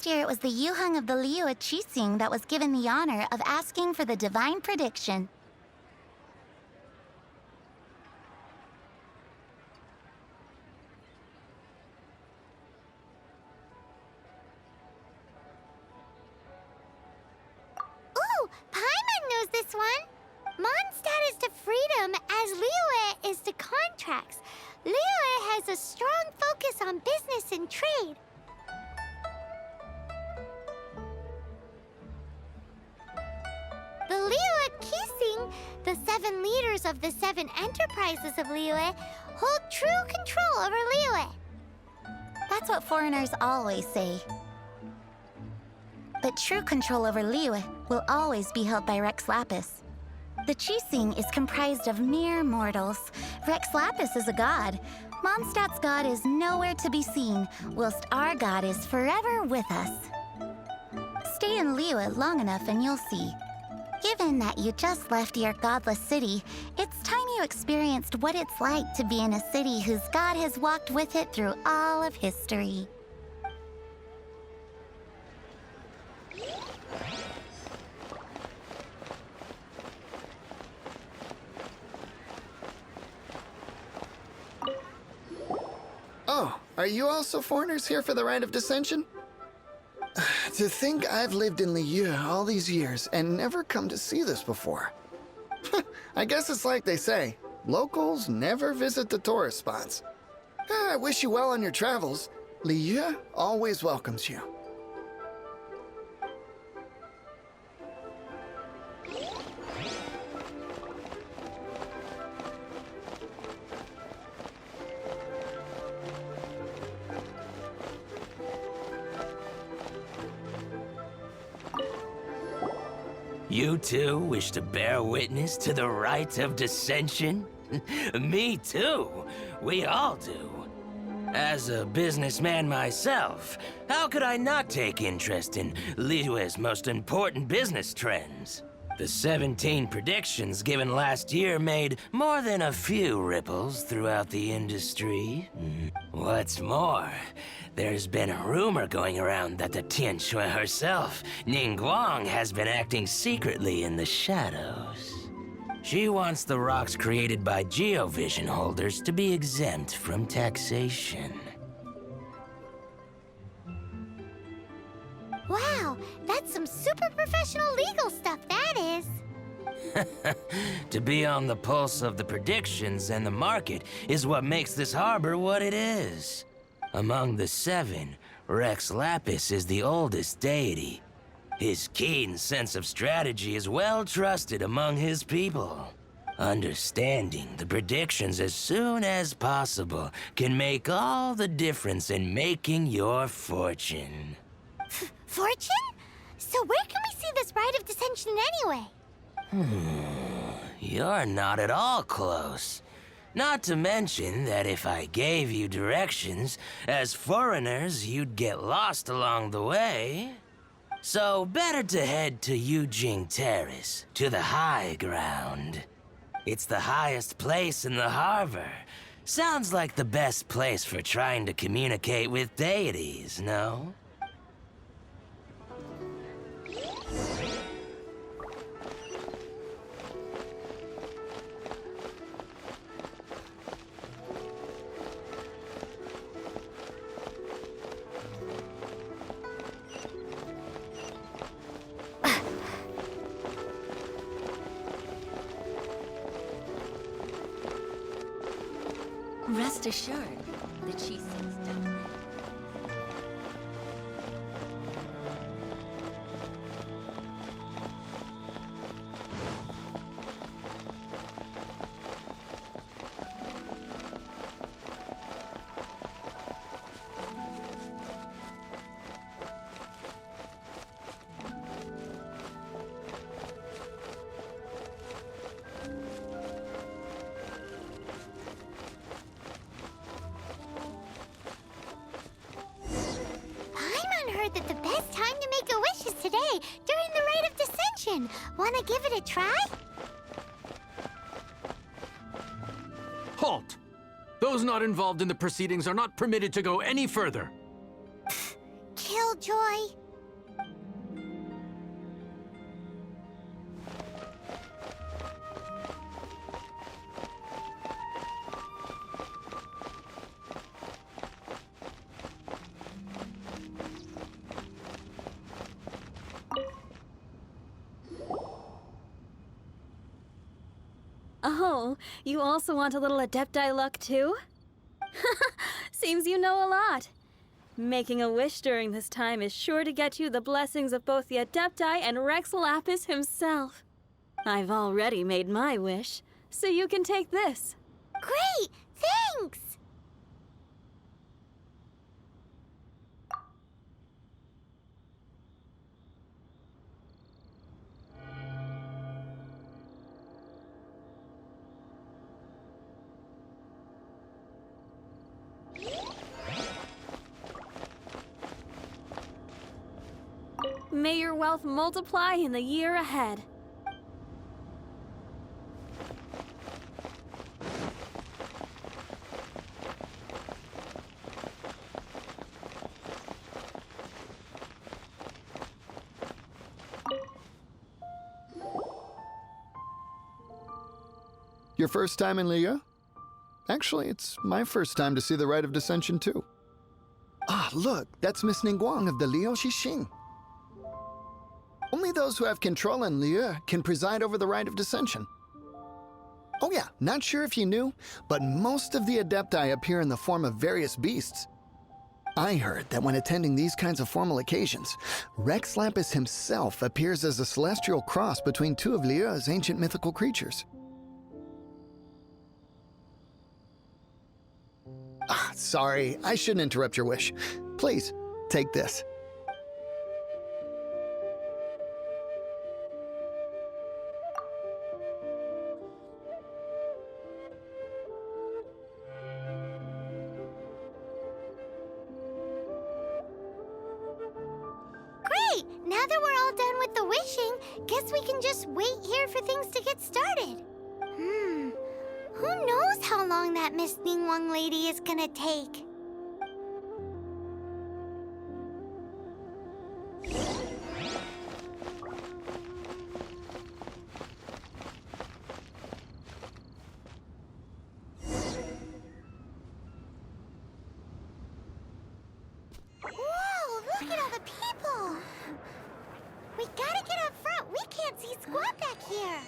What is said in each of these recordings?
year, it was the Yuheng of the Liyue Qixing that was given the honor of asking for the divine prediction. Ooh, Paimon knows this one! Mondstadt is to freedom as Liyue is to contracts. Liyue has a strong focus on business and trade. The Liyue Qixing, the 7 leaders of the 7 enterprises of Liyue, hold true control over Liyue. That's what foreigners always say. But true control over Liyue will always be held by Rex Lapis. The Qixing is comprised of mere mortals. Rex Lapis is a god. Mondstadt's god is nowhere to be seen, whilst our god is forever with us. Stay in Liyue long enough and you'll see. Given that you just left your godless city, it's time you experienced what it's like to be in a city whose god has walked with it through all of history. Oh, are you also foreigners here for the Rite of Dissension? To think I've lived in Liyue all these years and never come to see this before. I guess it's like they say, locals never visit the tourist spots. I wish you well on your travels. Liyue always welcomes you. You too wish to bear witness to the rite of dissension? Me too. We all do. As a businessman myself, how could I not take interest in Liyue's most important business trends? The 17 predictions given last year made more than a few ripples throughout the industry. What's more, there's been a rumor going around that the Tianshui herself, Ningguang, has been acting secretly in the shadows. She wants the rocks created by Geovision holders to be exempt from taxation. Wow, that's some super professional legal stuff, that is. To be on the pulse of the predictions and the market is what makes this harbor what it is. Among the 7, Rex Lapis is the oldest deity. His keen sense of strategy is well trusted among his people. Understanding the predictions as soon as possible can make all the difference in making your fortune. Fortune? So where can we see this Rite of Dissension anyway? You're not at all close. Not to mention that if I gave you directions, as foreigners, you'd get lost along the way. So better to head to Yujing Terrace, to the high ground. It's the highest place in the harbor. Sounds like the best place for trying to communicate with deities, no? Rest assured, the Qixing's done right. That the best time to make a wish is today, during the Rite of Dissension. Wanna give it a try? Halt! Those not involved in the proceedings are not permitted to go any further. Killjoy. Oh, you also want a little Adepti luck too? Seems you know a lot. Making a wish during this time is sure to get you the blessings of both the Adepti and Rex Lapis himself. I've already made my wish, so you can take this. Great! Thanks! May your wealth multiply in the year ahead. Your first time in Liyue? Actually, it's my first time to see the Rite of Dissension, too. Ah, look, that's Miss Ningguang of the Liu Xixing. Only those who have control in Liyue can preside over the Rite of Dissension. Oh yeah, not sure if you knew, but most of the Adepti appear in the form of various beasts. I heard that when attending these kinds of formal occasions, Rex Lapis himself appears as a celestial cross between two of Liyue's ancient mythical creatures. Ah, sorry, I shouldn't interrupt your wish. Please, take this. Great! Now that we're all done with the wishing, guess we can just wait here for things to get started. Who knows how long that Miss Ningguang lady is gonna take? Whoa, look at all the people! We gotta get up front. We can't see squat back here.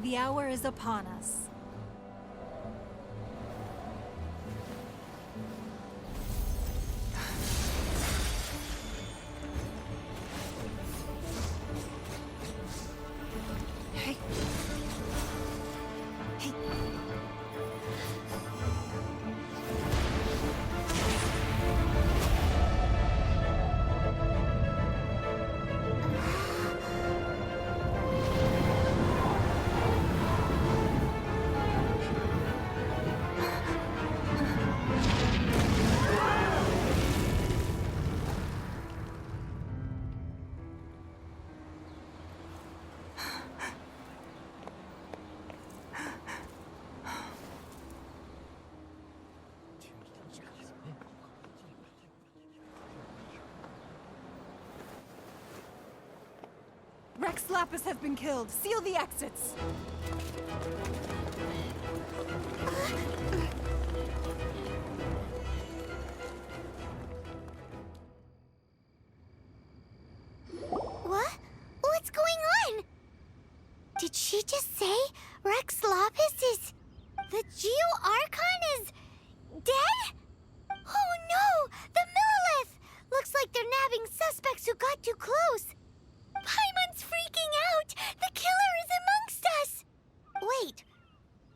The hour is upon us. Hey. Hey. Rex Lapis has been killed. Seal the exits. What? What's going on? Did she just say Rex Lapis is... the Geo Archon is... dead? Oh no! The Millilith! Looks like they're nabbing suspects who got too close. Paimon's freaking out! The killer is amongst us! Wait,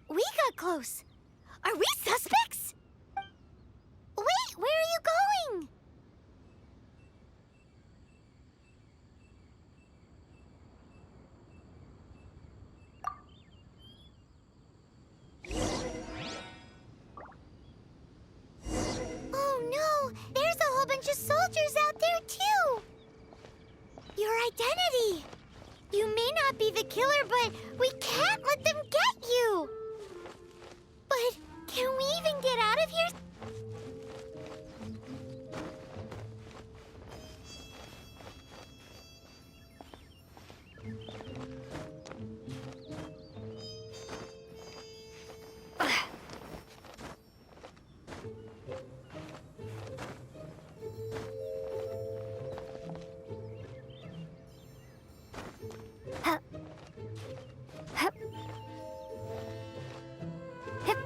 we got close. Are we suspects? Wait, where are you going? Oh no, there's a whole bunch of soldiers out there too! identity! You may not be the killer, but we can't let them get you! But can we even get out of here? Hup. Hup. Hup.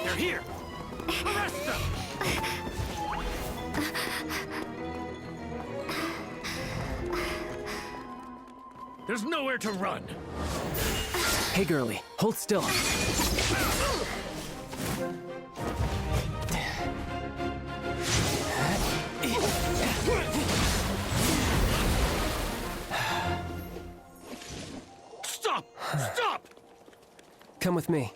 They're here! Arrest them! There's nowhere to run! Hey, girlie, hold still. Stop! Stop! Come with me.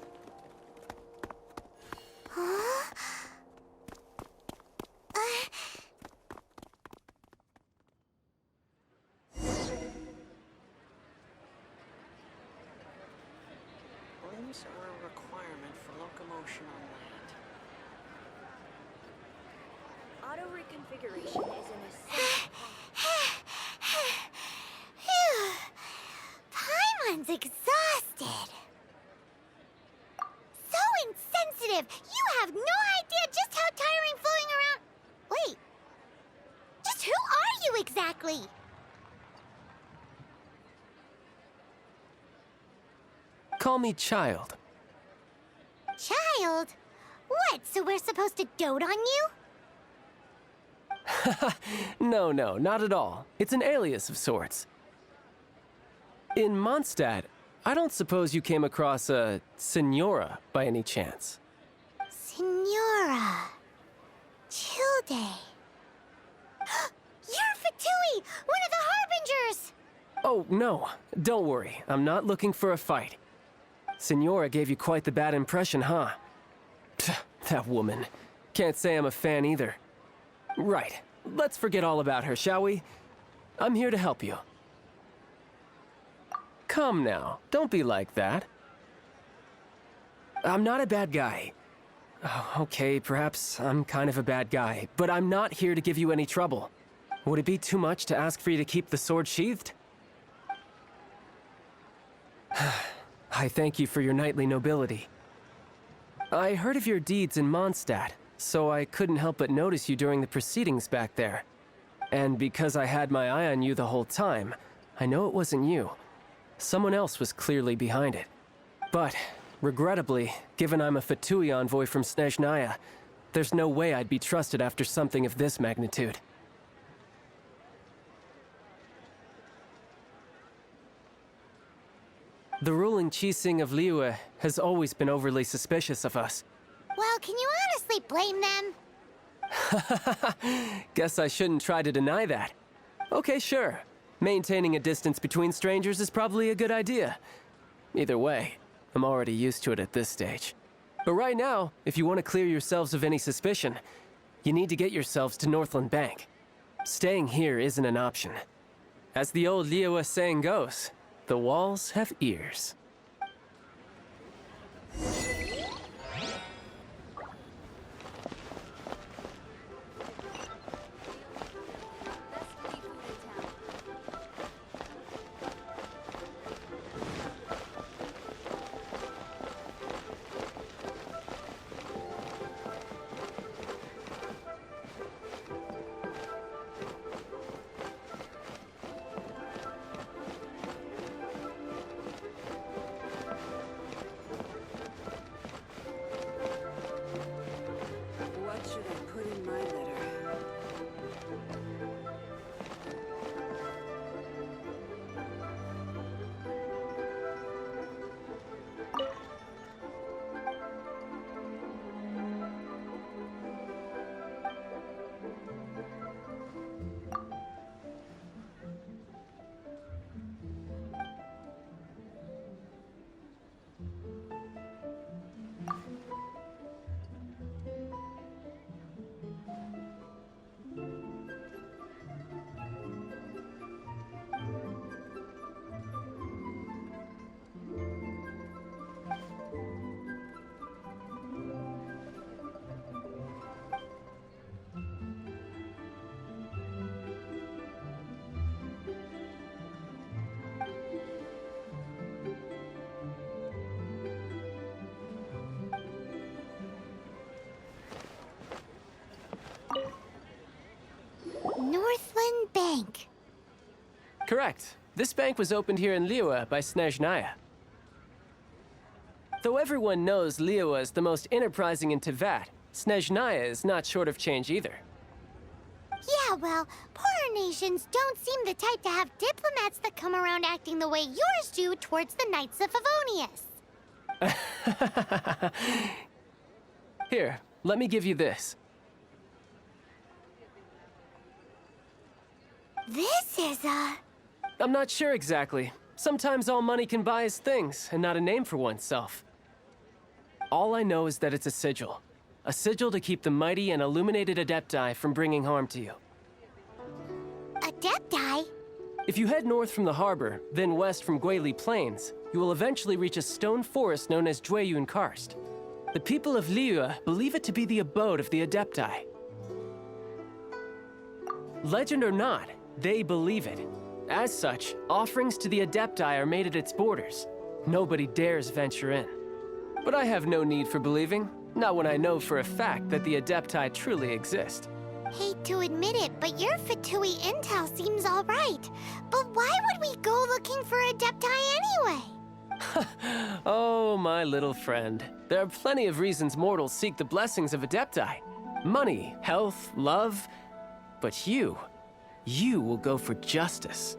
Limbs are a requirement for locomotion on land. Auto reconfiguration is an essential. Phew. Paimon's exhausted. So insensitive! You have no idea just how tiring fooling around. Wait. Just who are you exactly? Call me Child. Child? What, so we're supposed to dote on you? No, not at all. It's an alias of sorts. In Mondstadt, I don't suppose you came across a Senora by any chance. Senora. Childe. You're Fatui, one of the Harbingers! Oh, no. Don't worry. I'm not looking for a fight. Senora gave you quite the bad impression, huh? Pfft, that woman. Can't say I'm a fan either. Right. Let's forget all about her, shall we? I'm here to help you. Come now. Don't be like that. I'm not a bad guy. Oh, okay, perhaps I'm kind of a bad guy, but I'm not here to give you any trouble. Would it be too much to ask for you to keep the sword sheathed? I thank you for your knightly nobility. I heard of your deeds in Mondstadt, so I couldn't help but notice you during the proceedings back there. And because I had my eye on you the whole time, I know it wasn't you. Someone else was clearly behind it. But, regrettably, given I'm a Fatui envoy from Snezhnaya, there's no way I'd be trusted after something of this magnitude. The ruling Qixing of Liyue has always been overly suspicious of us. Well, can you honestly blame them? Guess I shouldn't try to deny that. Okay, sure. Maintaining a distance between strangers is probably a good idea. Either way, I'm already used to it at this stage. But right now, if you want to clear yourselves of any suspicion, you need to get yourselves to Northland Bank. Staying here isn't an option. As the old Liyue saying goes, the walls have ears. What should I put in my letter? Northland Bank. Correct. This bank was opened here in Liyue by Snezhnaya. Though everyone knows Liyue is the most enterprising in Teyvat, Snezhnaya is not short of change either. Yeah, well, poorer nations don't seem the type to have diplomats that come around acting the way yours do towards the Knights of Favonius. Here, let me give you this. This is I'm not sure exactly. Sometimes all money can buy is things, and not a name for oneself. All I know is that it's a sigil. A sigil to keep the mighty and illuminated Adepti from bringing harm to you. Adepti? If you head north from the harbor, then west from Guili Plains, you will eventually reach a stone forest known as Jueyun Karst. The people of Liyue believe it to be the abode of the Adepti. Legend or not, they believe it. As such, offerings to the Adepti are made at its borders. Nobody dares venture in. But I have no need for believing, not when I know for a fact that the Adepti truly exist. Hate to admit it, but your Fatui intel seems all right. But why would we go looking for Adepti anyway? Oh, my little friend. There are plenty of reasons mortals seek the blessings of Adepti. Money, health, love. But you will go for justice.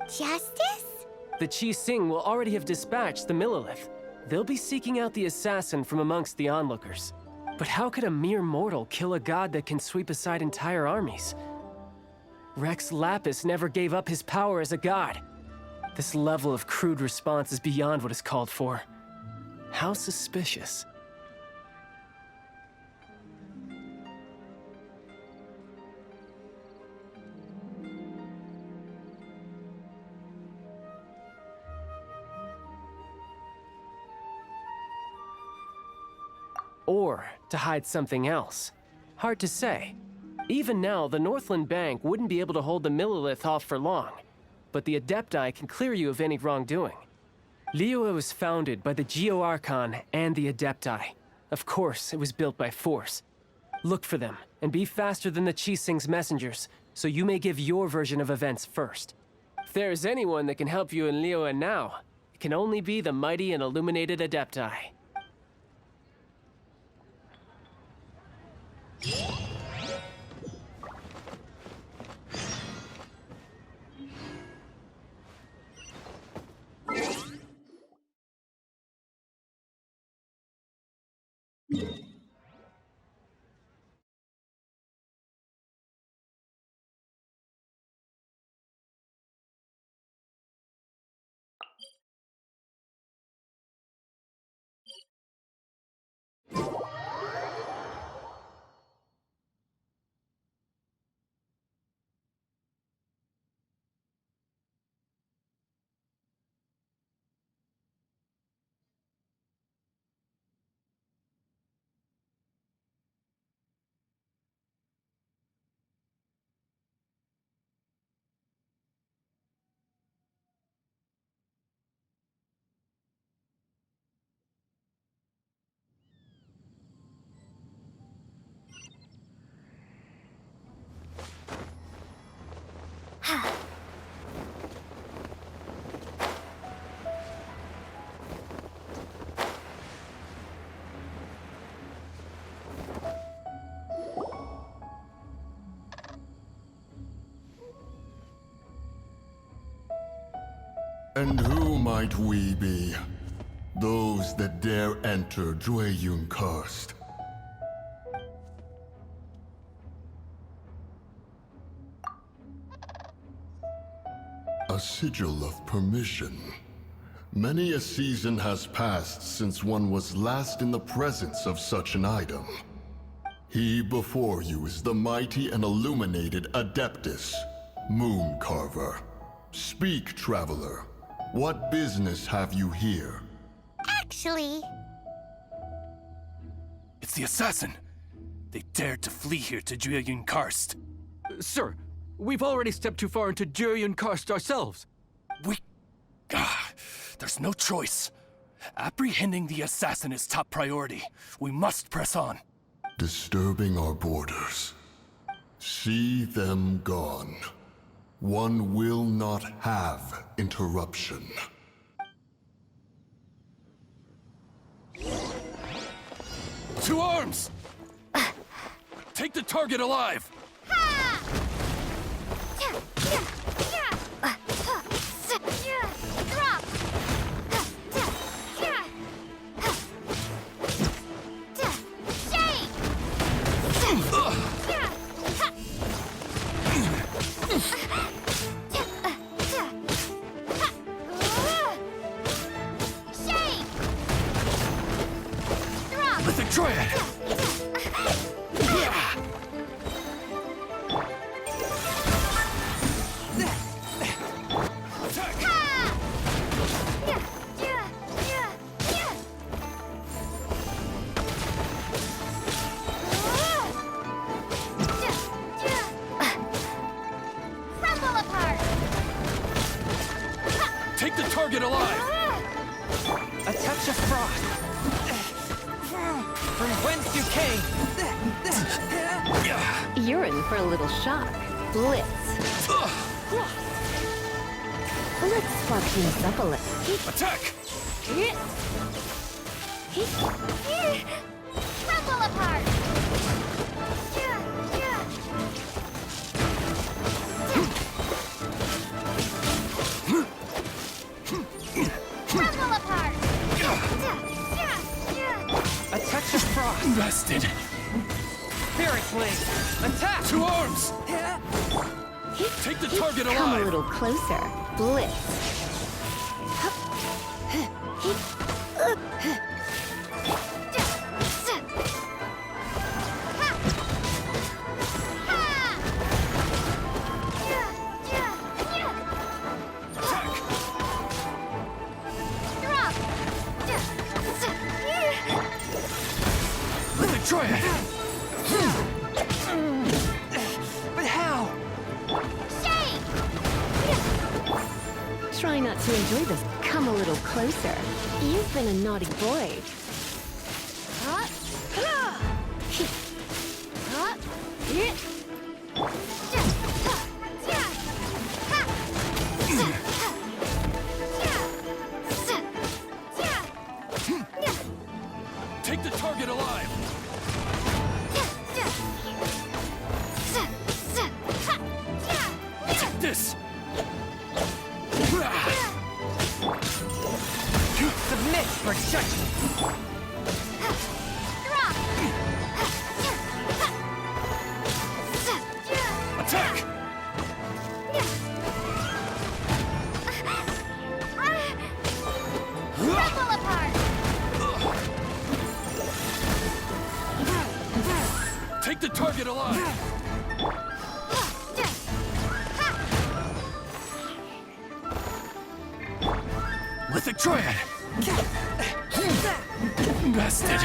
Justice? The Qixing will already have dispatched the Millilith. They'll be seeking out the assassin from amongst the onlookers. But how could a mere mortal kill a god that can sweep aside entire armies? Rex Lapis never gave up his power as a god. This level of crude response is beyond what is called for. How suspicious. Or to hide something else. Hard to say. Even now, the Northland Bank wouldn't be able to hold the Millilith off for long, but the Adepti can clear you of any wrongdoing. Liyue was founded by the Geo-Archon and the Adepti. Of course, it was built by force. Look for them, and be faster than the Qixing's messengers, so you may give your version of events first. If there is anyone that can help you in Liyue now, it can only be the mighty and illuminated Adepti. And who might we be? Those that dare enter Jueyun Karst. A sigil of permission. Many a season has passed since one was last in the presence of such an item. He before you is the mighty and illuminated Adeptus, Moon Carver. Speak, traveler. What business have you here? Actually, It's the assassin! They dared to flee here to Jueyun Karst. Sir, we've already stepped too far into Jueyun Karst ourselves. There's no choice. Apprehending the assassin is top priority. We must press on. Disturbing our borders. See them gone. One will not have interruption. To arms! Take the target alive! With the triad! Take the target alive! A touch of frost. From whence you came. You're in for a little shock. Blitz. Let's swap things up a little. Attack! crumble apart! Crumble apart! A touch of frost. Bested! Spirit Flame. Attack! To arms! Take the target Come a alive! little closer. Blitz. With the triad! But how? Try not to enjoy this. Come a little closer. You've been a naughty boy. Take the target alive! Take this! Submit for judgment. Take the target alive! With the triad! Bested!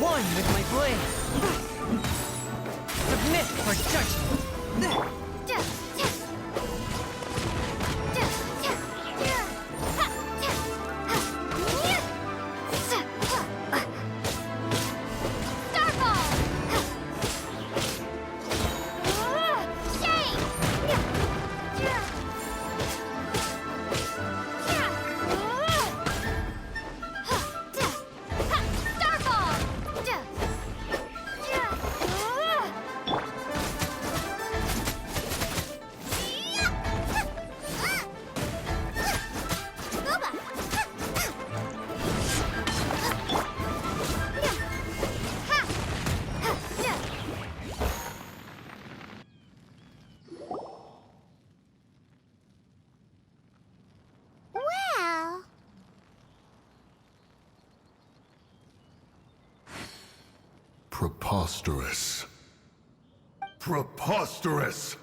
One with my blade. Submit for judgment. Well, Preposterous. Preposterous!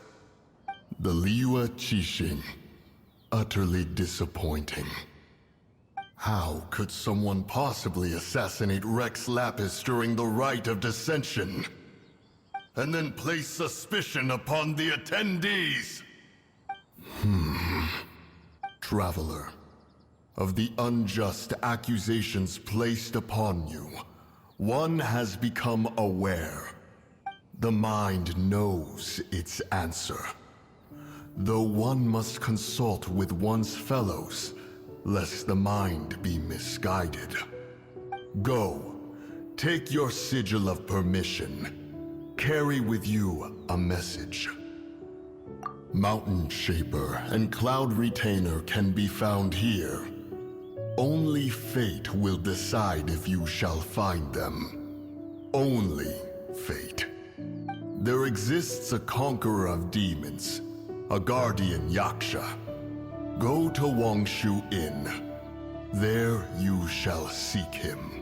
The Liyue Qixing. Utterly disappointing. How could someone possibly assassinate Rex Lapis during the Rite of Dissension? And then place suspicion upon the attendees? Traveler, of the unjust accusations placed upon you, one has become aware. The mind knows its answer. Though one must consult with one's fellows, lest the mind be misguided. Go, take your sigil of permission. Carry with you a message. Mountain Shaper and Cloud Retainer can be found here. Only fate will decide if you shall find them. Only fate. There exists a conqueror of demons, a guardian Yaksha. Go to Wangshu Inn. There you shall seek him.